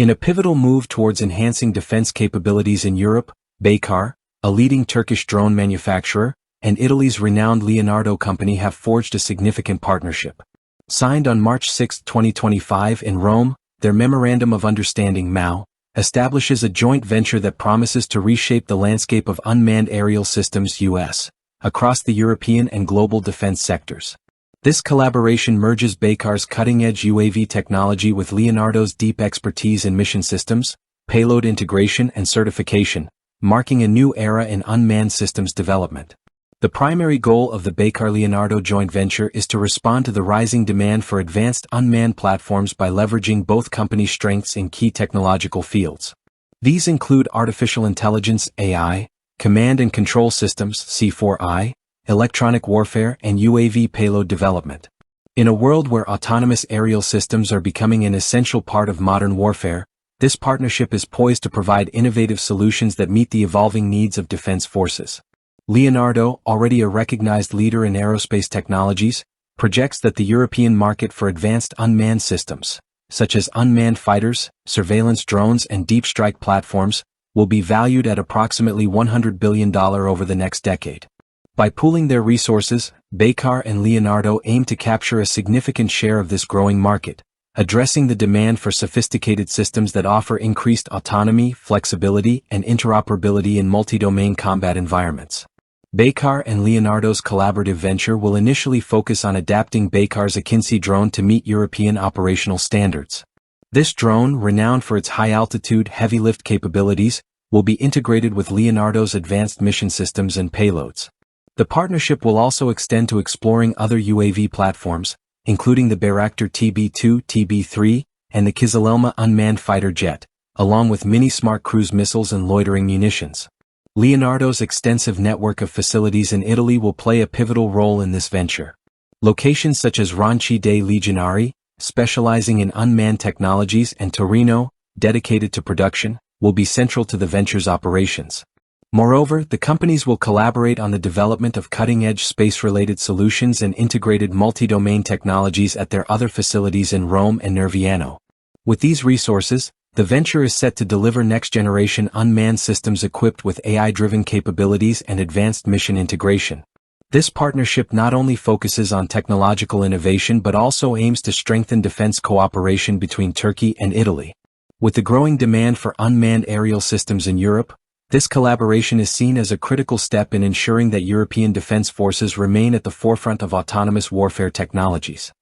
In a pivotal move towards enhancing defense capabilities in Europe, Baykar, a leading Turkish drone manufacturer, and Italy's renowned Leonardo company have forged a significant partnership. Signed on March 6, 2025 in Rome, their Memorandum of Understanding (MOU) establishes a joint venture that promises to reshape the landscape of unmanned aerial systems (US) across the European and global defense sectors. This collaboration merges Baykar's cutting-edge UAV technology with Leonardo's deep expertise in mission systems, payload integration and certification, marking a new era in unmanned systems development. The primary goal of the Baykar Leonardo joint venture is to respond to the rising demand for advanced unmanned platforms by leveraging both companies' strengths in key technological fields. These include artificial intelligence (AI), command and control systems (C4I), electronic warfare, and UAV payload development. In a world where autonomous aerial systems are becoming an essential part of modern warfare, this partnership is poised to provide innovative solutions that meet the evolving needs of defense forces. Leonardo, already a recognized leader in aerospace technologies, projects that the European market for advanced unmanned systems, such as unmanned fighters, surveillance drones, and deep strike platforms, will be valued at approximately $100 billion over the next decade. By pooling their resources, Baykar and Leonardo aim to capture a significant share of this growing market, addressing the demand for sophisticated systems that offer increased autonomy, flexibility, and interoperability in multi-domain combat environments. Baykar and Leonardo's collaborative venture will initially focus on adapting Baykar's Akinci drone to meet European operational standards. This drone, renowned for its high-altitude, heavy-lift capabilities, will be integrated with Leonardo's advanced mission systems and payloads. The partnership will also extend to exploring other UAV platforms, including the Bayraktar TB2, TB3, and the Kizilelma unmanned fighter jet, along with mini-smart cruise missiles and loitering munitions. Leonardo's extensive network of facilities in Italy will play a pivotal role in this venture. Locations such as Ranchi dei Legionari, specializing in unmanned technologies, and Torino, dedicated to production, will be central to the venture's operations. Moreover, the companies will collaborate on the development of cutting-edge space-related solutions and integrated multi-domain technologies at their other facilities in Rome and Nerviano. With these resources, the venture is set to deliver next-generation unmanned systems equipped with AI-driven capabilities and advanced mission integration. This partnership not only focuses on technological innovation but also aims to strengthen defense cooperation between Turkey and Italy. With the growing demand for unmanned aerial systems in Europe, this collaboration is seen as a critical step in ensuring that European defense forces remain at the forefront of autonomous warfare technologies.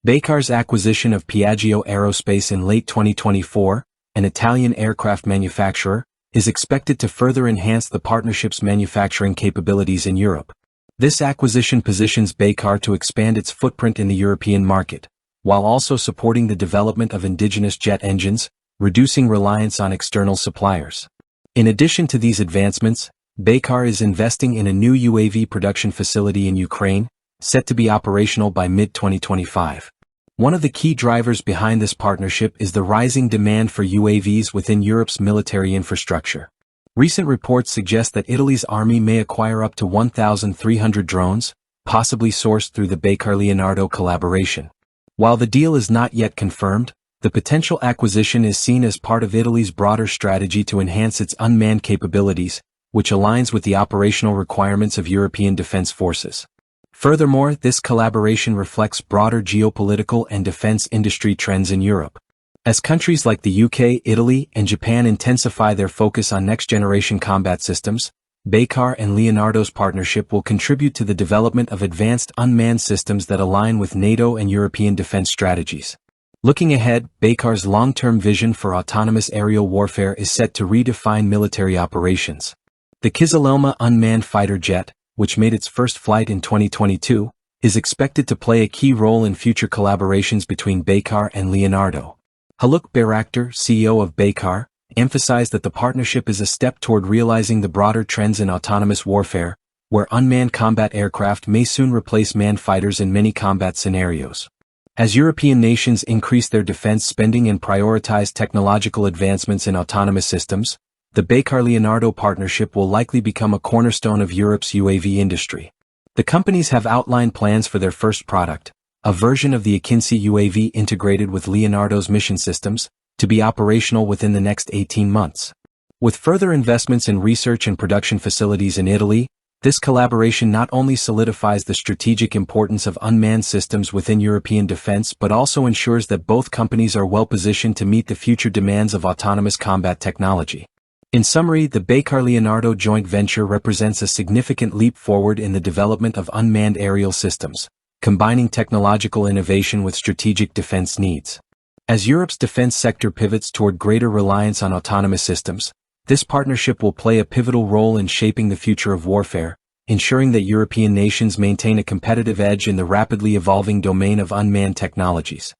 Baykar's acquisition of Piaggio Aerospace in late 2024, an Italian aircraft manufacturer, is expected to further enhance the partnership's manufacturing capabilities in Europe. This acquisition positions Baykar to expand its footprint in the European market, while also supporting the development of indigenous jet engines, reducing reliance on external suppliers. In addition to these advancements, Baykar is investing in a new UAV production facility in Ukraine, set to be operational by mid-2025. One of the key drivers behind this partnership is the rising demand for UAVs within Europe's military infrastructure. Recent reports suggest that Italy's army may acquire up to 1,300 drones, possibly sourced through the Baykar Leonardo collaboration. While the deal is not yet confirmed, the potential acquisition is seen as part of Italy's broader strategy to enhance its unmanned capabilities, which aligns with the operational requirements of European defense forces. Furthermore, this collaboration reflects broader geopolitical and defense industry trends in Europe. As countries like the UK, Italy, and Japan intensify their focus on next-generation combat systems, Baykar and Leonardo's partnership will contribute to the development of advanced unmanned systems that align with NATO and European defense strategies. Looking ahead, Baykar's long-term vision for autonomous aerial warfare is set to redefine military operations. The Kizilelma unmanned fighter jet, which made its first flight in 2022, is expected to play a key role in future collaborations between Baykar and Leonardo. Haluk Bayraktar, CEO of Baykar, emphasized that the partnership is a step toward realizing the broader trends in autonomous warfare, where unmanned combat aircraft may soon replace manned fighters in many combat scenarios. As European nations increase their defense spending and prioritize technological advancements in autonomous systems, the Baykar-Leonardo partnership will likely become a cornerstone of Europe's UAV industry. The companies have outlined plans for their first product, a version of the Akinci UAV integrated with Leonardo's mission systems, to be operational within the next 18 months. With further investments in research and production facilities in Italy, this collaboration not only solidifies the strategic importance of unmanned systems within European defense but also ensures that both companies are well positioned to meet the future demands of autonomous combat technology. In summary, the Baykar Leonardo joint venture represents a significant leap forward in the development of unmanned aerial systems, combining technological innovation with strategic defense needs. As Europe's defense sector pivots toward greater reliance on autonomous systems, this partnership will play a pivotal role in shaping the future of warfare, ensuring that European nations maintain a competitive edge in the rapidly evolving domain of unmanned technologies.